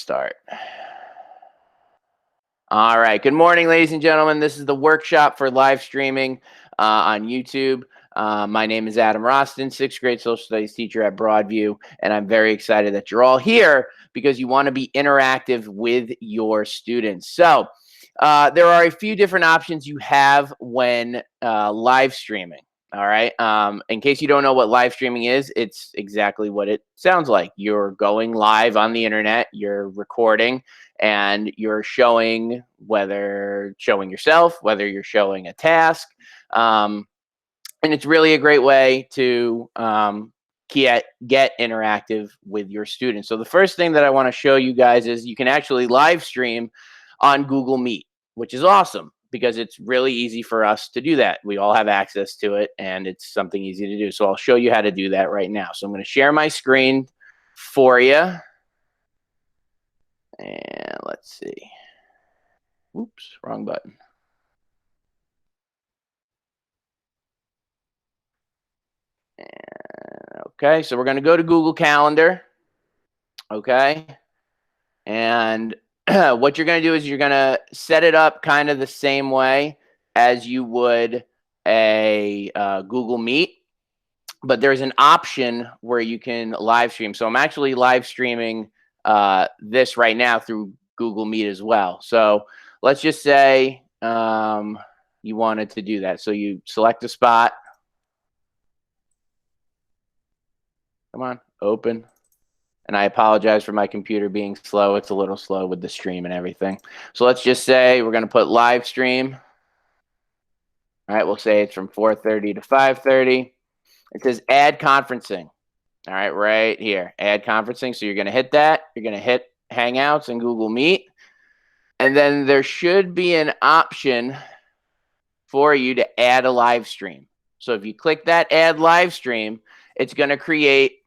start. All right. Good morning, ladies and gentlemen. This is the workshop for live streaming on YouTube. My name is Adam Rosten, sixth grade social studies teacher at Broadview, and I'm very excited that you're all here because you want to be interactive with your students. So there are a few different options you have when live streaming. All right. In case you don't know what live streaming is, it's exactly what it sounds like. You're going live on the internet, you're recording, and you're showing, whether showing yourself, whether you're showing a task. And it's really a great way to get interactive with your students. So the first thing that I want to show you guys is you can actually live stream on Google Meet, which is awesome because it's really easy for us to do that. We all have access to it and it's something easy to do. So I'll show you how to do that right now. So I'm going to share my screen for you. And let's see. Oops, wrong button. Okay, so we're going to go to Google Calendar. Okay. And what you're going to do is you're going to set it up kind of the same way as you would a Google Meet. But there's an option where you can live stream. So I'm actually live streaming this right now through Google Meet as well. So let's just say you wanted to do that. So you select a spot. Come on, open. And I apologize for my computer being slow. It's a little slow with the stream and everything. So let's just say we're going to put live stream. All right, we'll say it's from 4:30 to 5:30. It says add conferencing. All right, right here, add conferencing. So you're going to hit that. You're going to hit Hangouts and Google Meet. And then there should be an option for you to add a live stream. So if you click that add live stream, it's going to create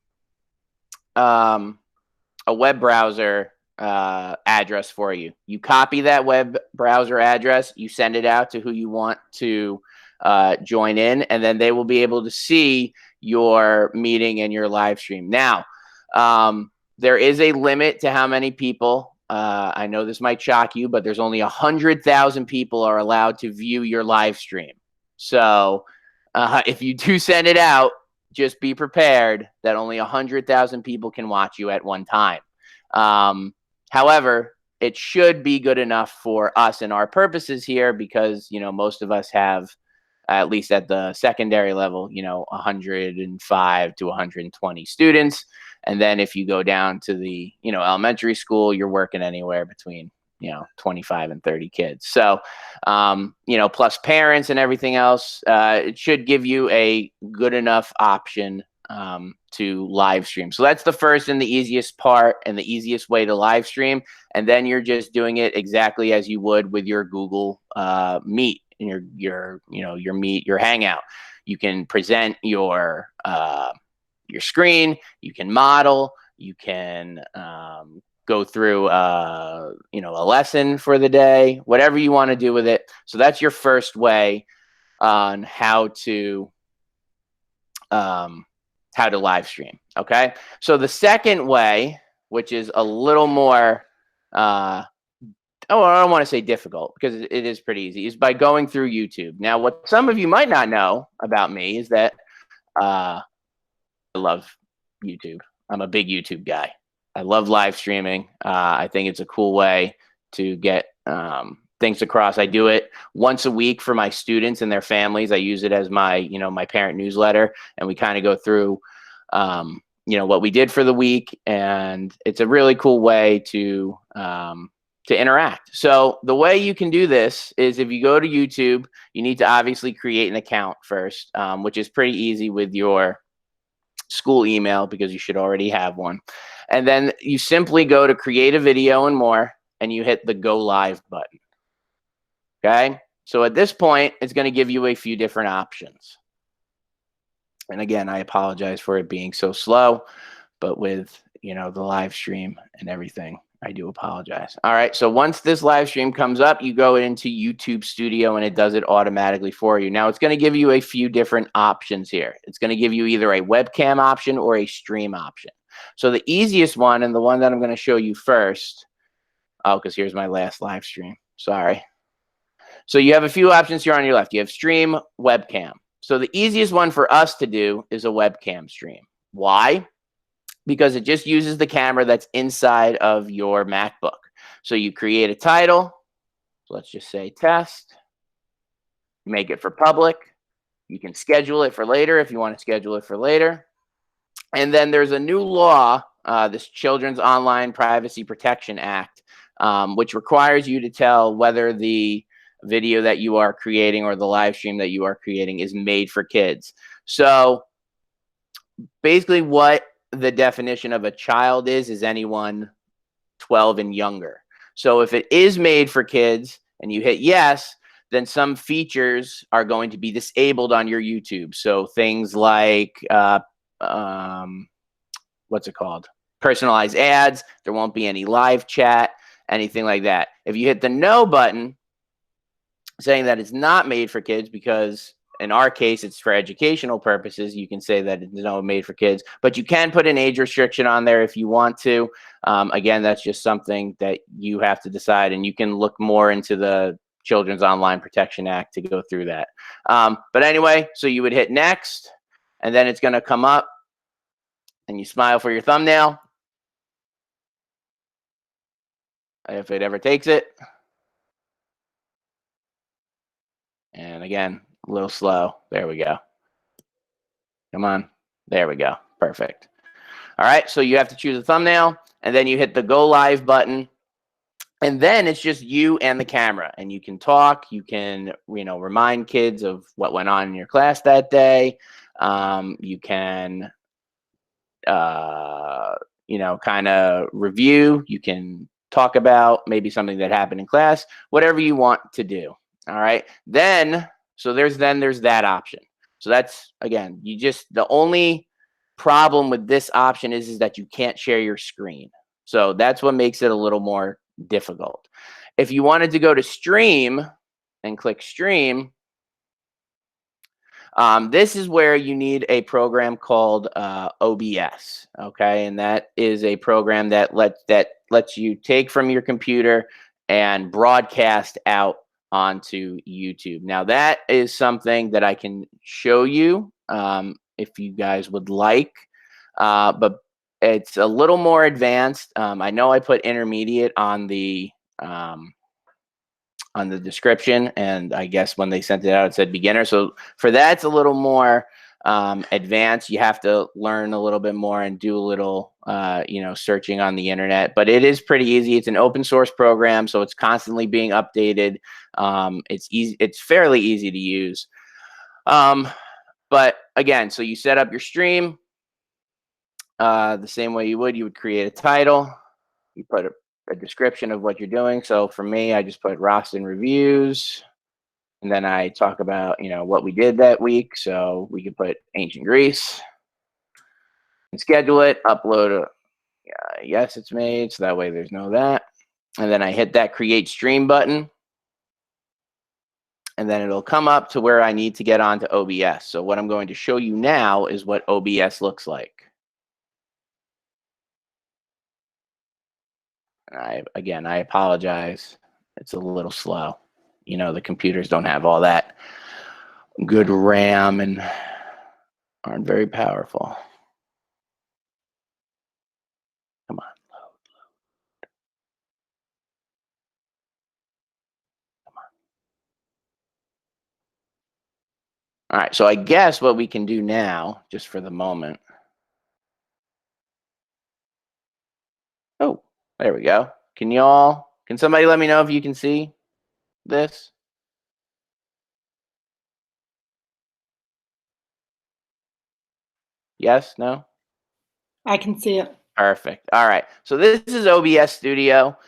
a web browser address for you. You copy that web browser address, you send it out to who you want to join in, and then they will be able to see your meeting and your live stream. Now, there is a limit to how many people. I know this might shock you, but there's only 100,000 people are allowed to view your live stream. So if you do send it out, just be prepared that only 100,000 people can watch you at one time. However, it should be good enough for us and our purposes here because, you know, most of us have, at least at the secondary level, you know, 105 to 120 students. And then if you go down to the, you know, elementary school, you're working anywhere between, you know, 25 and 30 kids. So, you know, plus parents and everything else, it should give you a good enough option to live stream. So that's the first and the easiest part and the easiest way to live stream. And then you're just doing it exactly as you would with your Google Meet and your Meet, your Hangout. You can present your screen, you can model, you can go through you know, a lesson for the day, whatever you want to do with it. So that's your first way on how to live stream. Okay, so the second way, which is a little more I don't want to say difficult because it is pretty easy, is by going through YouTube. Now, what some of you might not know about me is that I love YouTube. I'm a big YouTube guy. I love live streaming. I think it's a cool way to get things across. I do it once a week for my students and their families. I use it as my, you know, my parent newsletter, and we kind of go through, you know, what we did for the week, and it's a really cool way to interact. So the way you can do this is if you go to YouTube, you need to obviously create an account first, which is pretty easy with your school email because you should already have one. And then you simply go to create a video and more, and you hit the go live button. Okay. So at this point, it's going to give you a few different options. And again, I apologize for it being so slow, but with, you know, the live stream and everything, I do apologize. All right. So once this live stream comes up, you go into YouTube Studio and it does it automatically for you. Now it's going to give you a few different options here. It's going to give you either a webcam option or a stream option. So the easiest one, and the one that I'm going to show you first, oh, because here's my last live stream. Sorry. So you have a few options here on your left. You have stream, webcam. So the easiest one for us to do is a webcam stream. Why? Because it just uses the camera that's inside of your MacBook. So you create a title. So let's just say test. Make it for public. You can schedule it for later if you want to schedule it for later. And then there's a new law, this Children's Online Privacy Protection Act, which requires you to tell whether the video that you are creating or the live stream that you are creating is made for kids. So basically what the definition of a child is anyone 12 and younger. So if it is made for kids and you hit yes, then some features are going to be disabled on your YouTube. So things like, what's it called? Personalized ads. There won't be any live chat, anything like that. If you hit the no button, saying that it's not made for kids, because in our case, it's for educational purposes, you can say that it's not made for kids, but you can put an age restriction on there if you want to. Again, that's just something that you have to decide, and you can look more into the Children's Online Protection Act to go through that. But anyway, so you would hit next, and then it's going to come up, and you smile for your thumbnail, if it ever takes it. And again, a little slow. There we go. Come on. There we go. Perfect. All right. So you have to choose a thumbnail, and then you hit the go live button. And then it's just you and the camera, and you can talk. You can, remind kids of what went on in your class that day. You can, kind of review. You can talk about maybe something that happened in class, whatever you want to do. All right. Then there's that option. So that's, again, the only problem with this option is that you can't share your screen. So that's what makes it a little more difficult. If you wanted to go to stream and click stream, this is where you need a program called OBS. Okay. And that is a program that lets you take from your computer and broadcast out onto YouTube. Now that is something that I can show you if you guys would like, but it's a little more advanced. I know I put intermediate on the description, and I guess when they sent it out, it said beginner. So for that, it's a little more advanced. You have to learn a little bit more and do a little, searching on the internet. But it is pretty easy. It's an open source program, so it's constantly being updated. It's easy. It's fairly easy to use. But again, so you set up your stream the same way you would create a title. You put a description of what you're doing. So for me, I just put Rosten reviews, and then I talk about, what we did that week. So we could put ancient Greece and schedule it, upload yes, it's made. So that way there's no that. And then I hit that create stream button, and then it'll come up to where I need to get onto OBS. So what I'm going to show you now is what OBS looks like. And I apologize. It's a little slow. The computers don't have all that good RAM and aren't very powerful. Come on, load. Come on. All right, so I guess what we can do now, just for the moment. Oh, there we go. Can somebody let me know if you can see this? Yes, no? I can see it. Perfect. All right. So this is OBS Studio.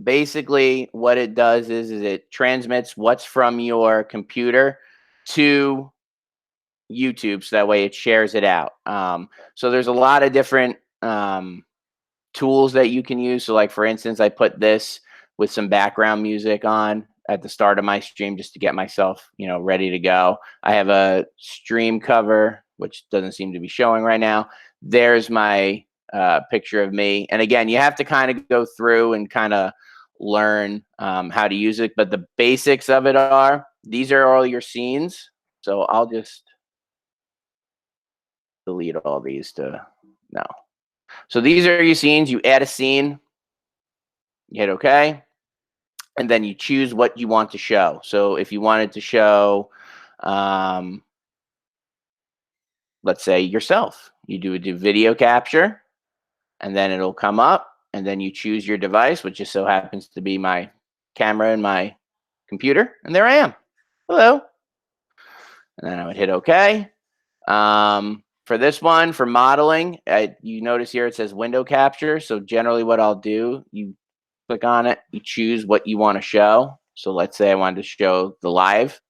Basically, what it does is it transmits what's from your computer to YouTube, so that way it shares it out. So there's a lot of different tools that you can use. So like, for instance, I put this with some background music on at the start of my stream just to get myself, ready to go. I have a stream cover, which doesn't seem to be showing right now. there's my picture of me. And again, you have to kind of go through and kind of learn how to use it. But the basics of it are, these are all your scenes. So I'll just delete all these to no. So these are your scenes. You add a scene, you hit OK, and then you choose what you want to show. So if you wanted to show, let's say yourself, you do video capture, and then it'll come up, and then you choose your device, which just so happens to be my camera and my computer, and there I am. Hello. And then I would hit OK. For this one, for modeling, you notice here it says window capture. So generally what I'll do, you click on it, you choose what you want to show. So let's say I wanted to show the live.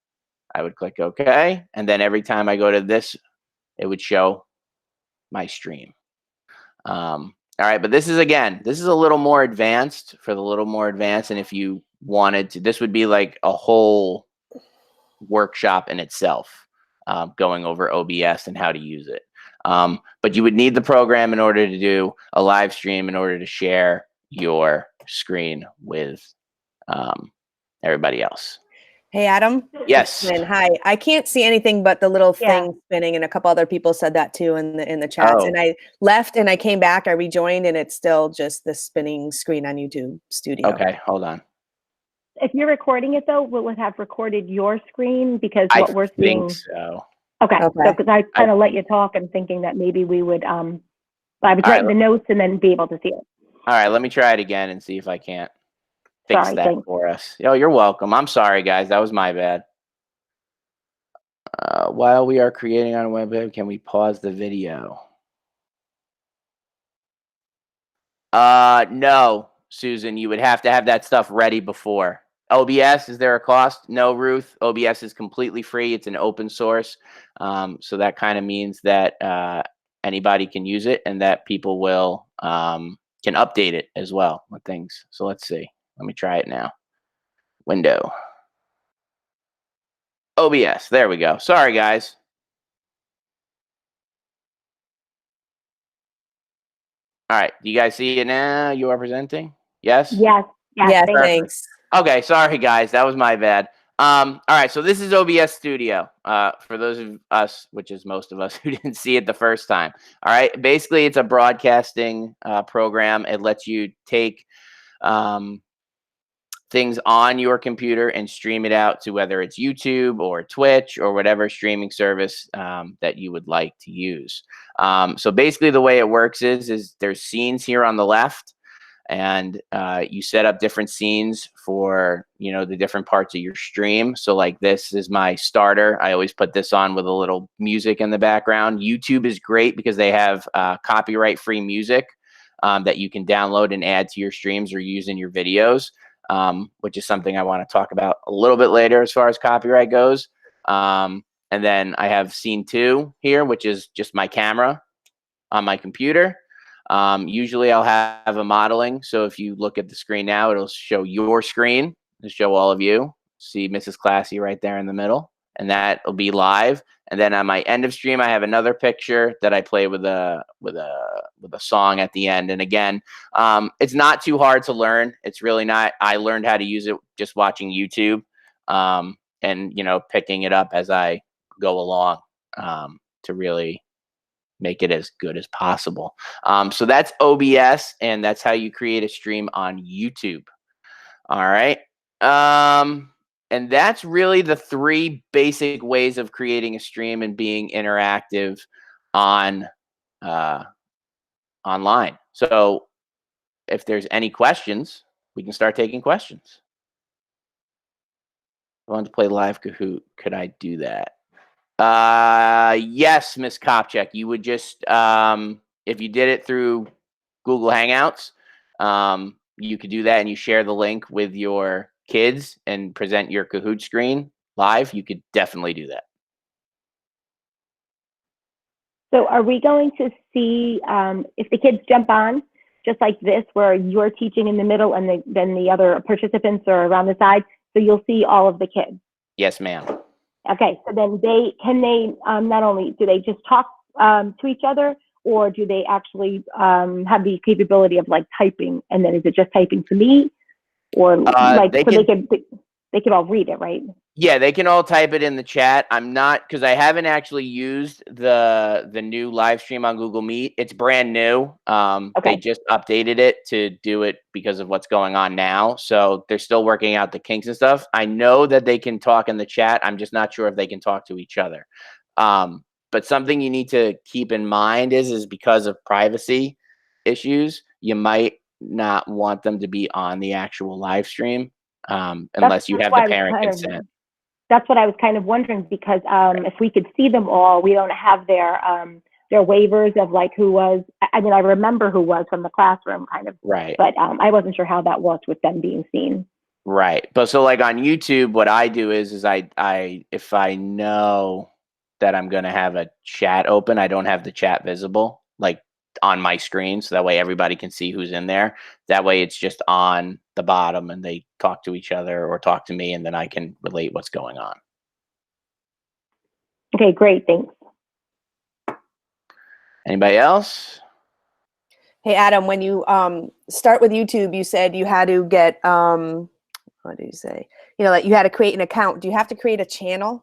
I would click OK. And then every time I go to this, it would show my stream. All right, but this is a little more advanced And if you wanted to, this would be like a whole workshop in itself, going over OBS and how to use it. But you would need the program in order to do a live stream, in order to share your screen with everybody else. Hey, Adam. Yes. Hi. I can't see anything but the little thing spinning, and a couple other people said that too in the chats. Oh. And I left and I came back. I rejoined, and it's still just the spinning screen on YouTube Studio. Okay, hold on. If you're recording it though, will it have recorded your screen? Because what we're seeing. I think so. Okay. So because I kind of let you talk and thinking that maybe we would I would write the notes and then be able to see it. All right, let me try it again and see if I can't fix that thanks. for us. Oh, you're welcome. I'm sorry, guys. That was my bad. While we are creating on a web, can we pause the video? No, Susan. You would have to have that stuff ready before. OBS, is there a cost? No, Ruth. OBS is completely free. It's an open source. So that kind of means that anybody can use it, and that people will can update it as well with things. So let's see. Let me try it now. Window. OBS. There we go. Sorry, guys. All right. Do you guys see it now? You are presenting? Yes? Yes. Yes, thanks. Okay. Sorry, guys. That was my bad. All right. So this is OBS Studio. For those of us, which is most of us, who didn't see it the first time. All right. Basically, it's a broadcasting program. It lets you take things on your computer and stream it out to whether it's YouTube or Twitch or whatever streaming service that you would like to use. So basically the way it works is there's scenes here on the left, and you set up different scenes for, the different parts of your stream. So like this is my starter. I always put this on with a little music in the background. YouTube is great because they have copyright-free music that you can download and add to your streams or use in your videos. Which is something I want to talk about a little bit later as far as copyright goes. And then I have scene 2 here, which is just my camera on my computer. Usually I'll have a modeling. So if you look at the screen now, it'll show your screen, to show all of you. See Mrs. Classy right there in the middle, and that will be live. And then on my end of stream, I have another picture that I play with a song at the end. And again, it's not too hard to learn. It's really not. I learned how to use it just watching YouTube, and picking it up as I go along to really make it as good as possible. So that's OBS, and that's how you create a stream on YouTube. All right. And that's really the 3 basic ways of creating a stream and being interactive on online. So if there's any questions, we can start taking questions. I want to play live Kahoot. Could I do that? Yes, Miss Kopchak. You would just, if you did it through Google Hangouts, you could do that, and you share the link with your kids and present your Kahoot screen live. You could definitely do that. So are we going to see if the kids jump on just like this, where you're teaching in the middle and then the other participants are around the side, so you'll see all of the kids? Yes, ma'am. Okay, so then can they not only do they just talk to each other, or do they actually have the capability of like typing? And then is it just typing to me, or like they so can, they could all read it, right? yeah, they can all type it in the chat. I'm not, because I haven't actually used the new live stream on Google Meet. It's brand new. Okay. They just updated it to do it because of what's going on now. So they're still working out the kinks and stuff. I know that they can talk in the chat. I'm just not sure if they can talk to each other. But something you need to keep in mind is because of privacy issues, you might not want them to be on the actual live stream unless you have the parent consent. That's what I was kind of wondering, because if we could see them all, we don't have their waivers of like who was. I mean, I remember who was from the classroom, kind of. Right. But I wasn't sure how that worked with them being seen. Right. But so like on YouTube, what I do is I if I know that I'm gonna have a chat open, I don't have the chat visible like on my screen, so that way everybody can see who's in there. That way it's just on the bottom and they talk to each other or talk to me, and then I can relate what's going on. Okay, great, thanks. Anybody else? Hey, Adam, when you start with YouTube, you said you had to get, what did you say? You know, like you had to create an account. Do you have to create a channel?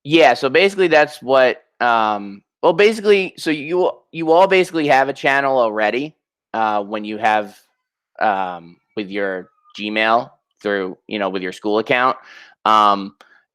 Yeah, so basically that's what well basically so you all basically have a channel already when you have with your Gmail through, you know, with your school account.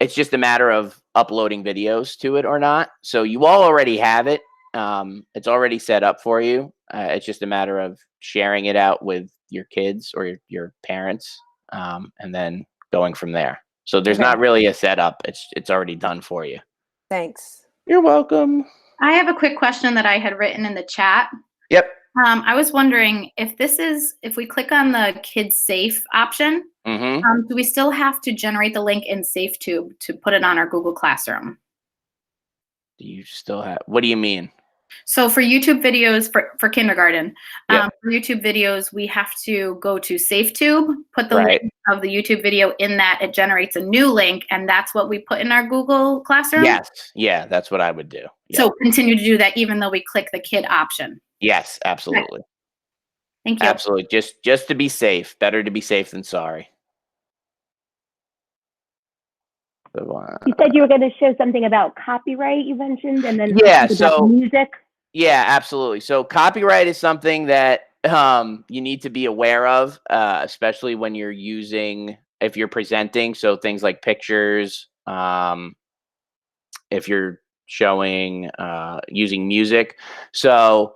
It's just a matter of uploading videos to it or not. So you all already have it. It's already set up for you. It's just a matter of sharing it out with your kids or your parents, and then going from there. So there's Okay. not really a setup. It's already done for you. Thanks. You're welcome. I have a quick question that I had written in the chat. Yep. I was wondering if we click on the Kids Safe option, Mm-hmm. do we still have to generate the link in SafeTube to put it on our Google Classroom? Do you still have? What do you mean? So for YouTube videos for kindergarten, Yep. for YouTube videos, we have to go to SafeTube, put the Right. link of the YouTube video in that. It generates a new link, and that's what we put in our Google Classroom? Yes. Yeah, that's what I would do. Yep. So continue to do that even though we click the kid option. Yes, absolutely. Thank you. Absolutely. Just to be safe. Better to be safe than sorry. You said you were going to show something about copyright, you mentioned, and then Yeah, about so music. yeah, absolutely. So copyright is something that you need to be aware of, especially when you're if you're presenting. So things like pictures, if you're showing, using music. So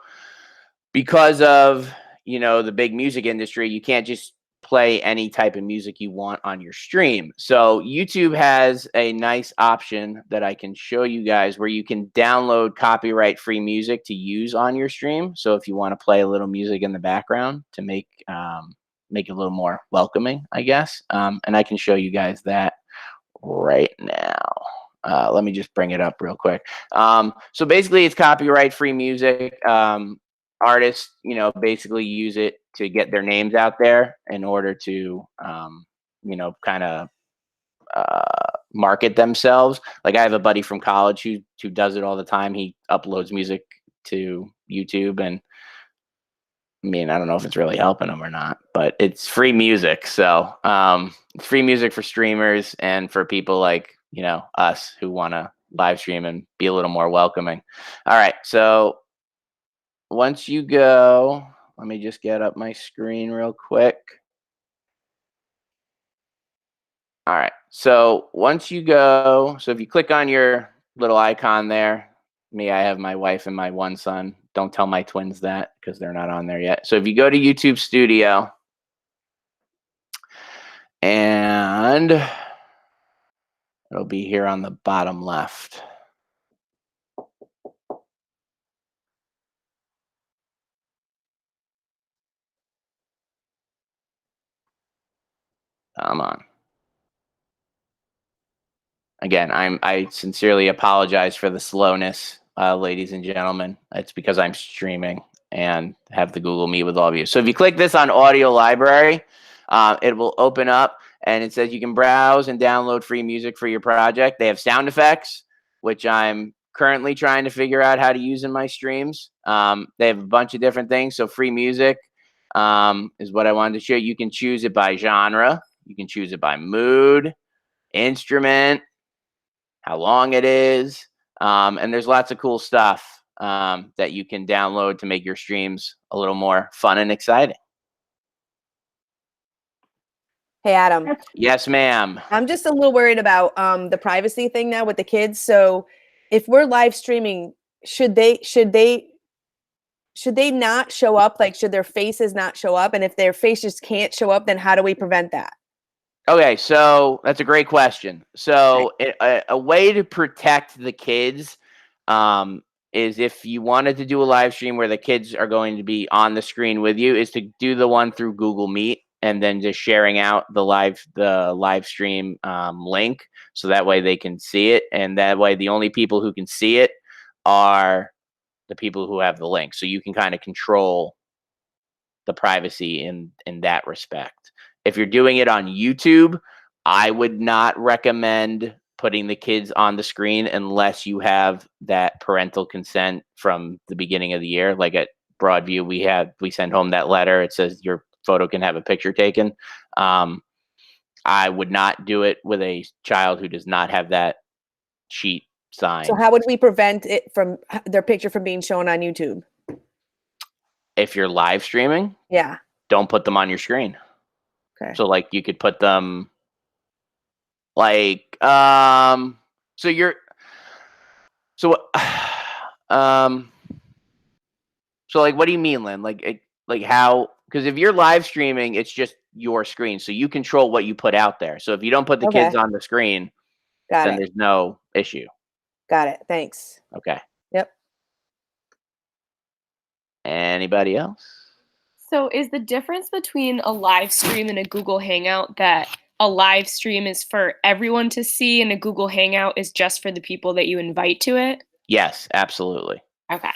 because of, you know, the big music industry, you can't just play any type of music you want on your stream. So YouTube has a nice option that I can show you guys where you can download copyright free music to use on your stream. So if you want to play a little music in the background to make it a little more welcoming, I guess. And I can show you guys that right now. Let me just bring it up real quick. So basically it's copyright free music. Artists, you know, basically use it to get their names out there in order to, you know, kind of market themselves. Like I have a buddy from college who does it all the time. He uploads music to YouTube, and I mean, I don't know if it's really helping him or not, but it's free music. So it's free music for streamers and for people like, you know, us who want to live stream and be a little more welcoming. All right, so once you go, let me just get up my screen real quick. All right, so once you go, so if you click on your little icon there, I have my wife and my one son. Don't tell my twins that because they're not on there yet. So if you go to YouTube Studio, and it'll be here on the bottom left. Come on. Again, I sincerely apologize for the slowness, ladies and gentlemen. It's because I'm streaming and have the Google Meet with all of you. So if you click this on Audio Library, it will open up and it says you can browse and download free music for your project. They have sound effects, which I'm currently trying to figure out how to use in my streams. They have a bunch of different things. So free music is what I wanted to show you. You can choose it by genre. You can choose it by mood, instrument, how long it is. And there's lots of cool stuff that you can download to make your streams a little more fun and exciting. Hey, Adam. Yes, ma'am. I'm just a little worried about the privacy thing now with the kids. So if we're live streaming, should they not show up? Like, should their faces not show up? And if their faces can't show up, then how do we prevent that? Okay, so that's a great question. So a way to protect the kids is if you wanted to do a live stream where the kids are going to be on the screen with you, is to do the one through Google Meet and then just sharing out the live stream link, so that way they can see it, and that way the only people who can see it are the people who have the link. So you can kind of control the privacy in that respect. If you're doing it on YouTube, I would not recommend putting the kids on the screen unless you have that parental consent from the beginning of the year. Like at Broadview, we send home that letter. It says your photo can have a picture taken. I would not do it with a child who does not have that sheet signed. So how would we prevent it from their picture from being shown on YouTube? If you're live streaming, Yeah. don't put them on your screen. Okay. So like you could put them like so you're so like what do you mean, Lynn? Like how, because if you're live streaming, it's just your screen. So you control what you put out there. So if you don't put the kids on the screen, then there's no issue. Got it. Thanks. Okay. Yep. Anybody else? So is the difference between a live stream and a Google Hangout that a live stream is for everyone to see and a Google Hangout is just for the people that you invite to it? Yes, absolutely. Okay.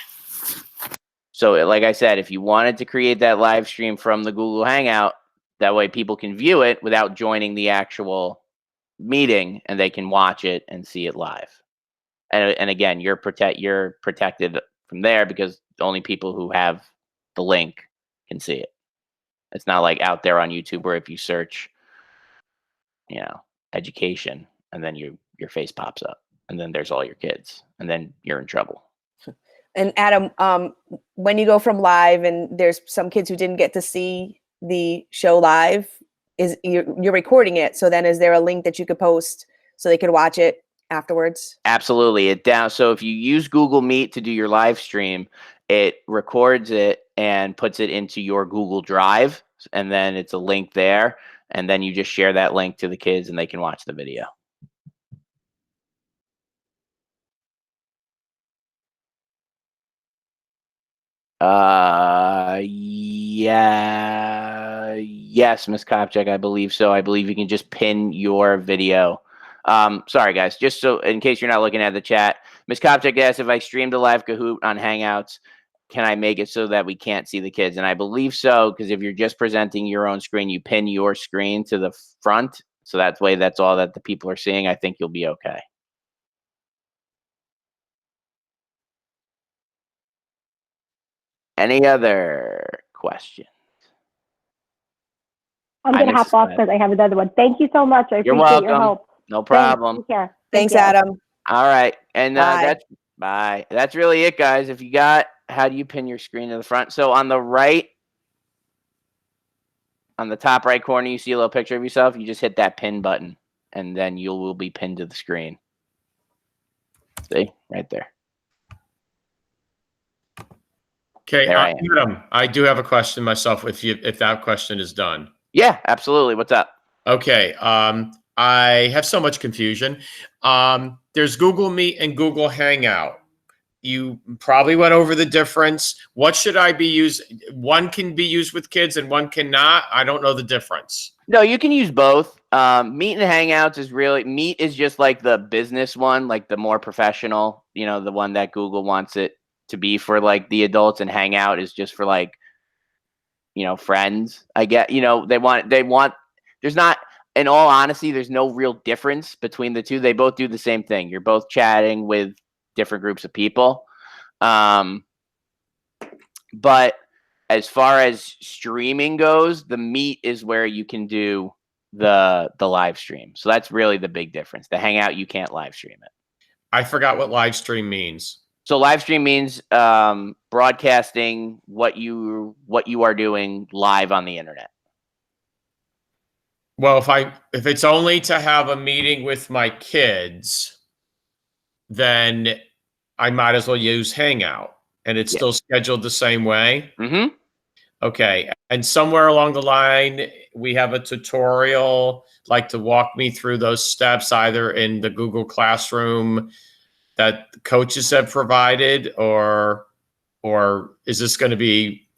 So like I said, if you wanted to create that live stream from the Google Hangout, that way people can view it without joining the actual meeting, and they can watch it and see it live. And again, you're protected from there because the only people who have the link can see it. It's not like out there on YouTube where if you search, education, and then your face pops up, and then there's all your kids, and then you're in trouble. And Adam, when you go from live and there's some kids who didn't get to see the show live, you're recording it. So then is there a link that you could post so they could watch it afterwards? Absolutely. So if you use Google Meet to do your live stream, it records it and puts it into your Google Drive, and then it's a link there, and then you just share that link to the kids and they can watch the video. Yes, Ms. Kopchak, I believe so. I believe you can just pin your video. Sorry, guys, just so in case you're not looking at the chat, Ms. Kopchak asked if I streamed a live Kahoot on Hangouts, can I make it so that we can't see the kids? And I believe so, because if you're just presenting your own screen, you pin your screen to the front. So that way, that's all that the people are seeing. I think you'll be okay. Any other questions? I'm going to hop off because I have another one. Thank you so much. I appreciate your help. No problem. Thanks, Adam. All right. And Bye. Bye. That's really it, guys. If you got, how do you pin your screen to the front? So on the right, on the top right corner, you see a little picture of yourself. You just hit that pin button, and then you will be pinned to the screen. See? Right there. Okay, There I am. Adam, I do have a question myself if that question is done. Yeah, absolutely. What's up? Okay, I have so much confusion. There's Google Meet and Google Hangout. You probably went over the difference. What should I be using? One can be used with kids and one cannot. I don't know the difference. No, you can use both. Meet and Hangouts is really, Meet is just like the business one, like the more professional, the one that Google wants it to be for like the adults, and Hangout is just for like, friends. I get, they want, there's not, in all honesty, there's no real difference between the two. They both do the same thing. You're both chatting with different groups of people. But as far as streaming goes, the Meet is where you can do the live stream. So that's really the big difference. The Hangout, you can't live stream it. I forgot what live stream means. So live stream means broadcasting what you are doing live on the internet. Well, if it's only to have a meeting with my kids, then I might as well use Hangout, and it's still scheduled the same way. Mm-hmm. Okay. And somewhere along the line, we have a tutorial, like to walk me through those steps, either in the Google Classroom that the coaches have provided, or is this going to be,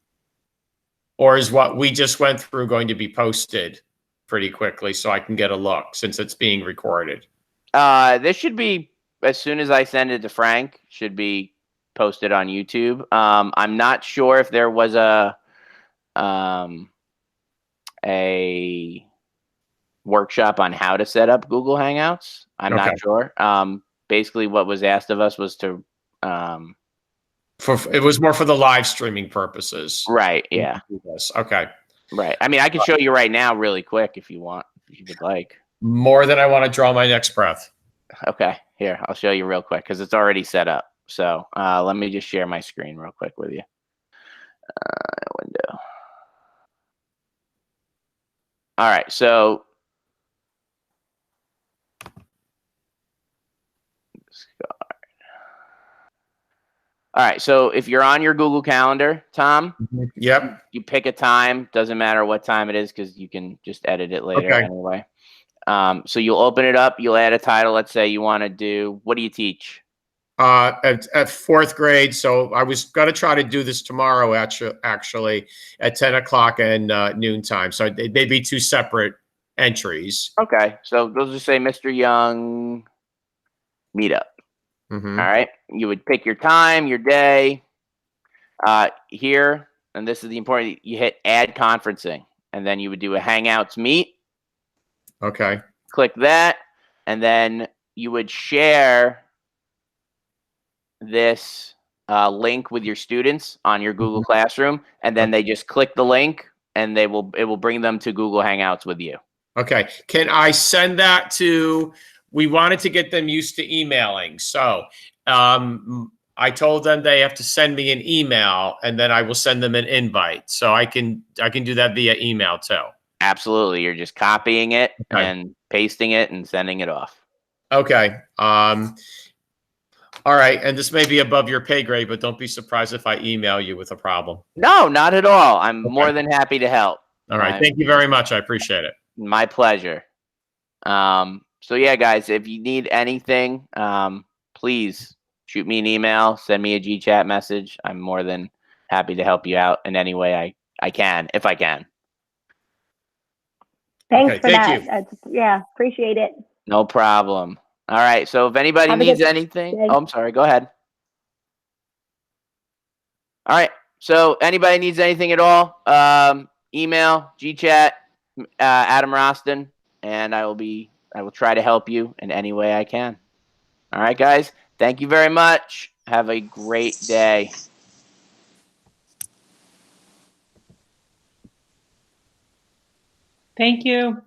or is what we just went through going to be posted pretty quickly so I can get a look since it's being recorded? This should be, as soon as I send it to Frank, should be posted on YouTube. I'm not sure if there was a workshop on how to set up Google Hangouts. I'm not sure. Basically what was asked of us was to it was more for the live streaming purposes. Right, yeah. Okay. Right. I mean, I can show you right now really quick if you want, if you would like. More than I want to draw my next breath. Okay, here, I'll show you real quick because it's already set up. So let me just share my screen real quick with you. Window. All right, so all right, so if you're on your Google Calendar, Tom, Yep. you pick a time. Doesn't matter what time it is because you can just edit it later anyway. So you'll open it up. You'll add a title. Let's say you want to do, what do you teach? At fourth grade. So I was going to try to do this tomorrow, actually at 10 o'clock and noon time. So they'd be two separate entries. Okay, so they'll just say Mr. Young meetup. Mm-hmm. All right, you would pick your time, your day. Here, and this is the important, you hit add conferencing, and then you would do a Hangouts meet. Okay. Click that, and then you would share this link with your students on your Google Classroom, and then they just click the link, and it will bring them to Google Hangouts with you. Okay. Can I send that to? We wanted to get them used to emailing, so I told them they have to send me an email, and then I will send them an invite. So I can do that via email too. Absolutely, you're just copying it and pasting it and sending it off. Okay. All right, and this may be above your pay grade, but don't be surprised if I email you with a problem. No, not at all. I'm more than happy to help. All right, thank you very much. I appreciate it. My pleasure. So yeah, guys, if you need anything, please shoot me an email, send me a GChat message. I'm more than happy to help you out in any way I can, if I can. Thanks Okay, for thank that. Yeah, appreciate it. No problem. All right. So if anybody Have a needs good anything, day. oh, I'm sorry. Go ahead. All right. So anybody needs anything at all, email, GChat, Adam Rosten, and I will try to help you in any way I can. All right, guys. Thank you very much. Have a great day. Thank you.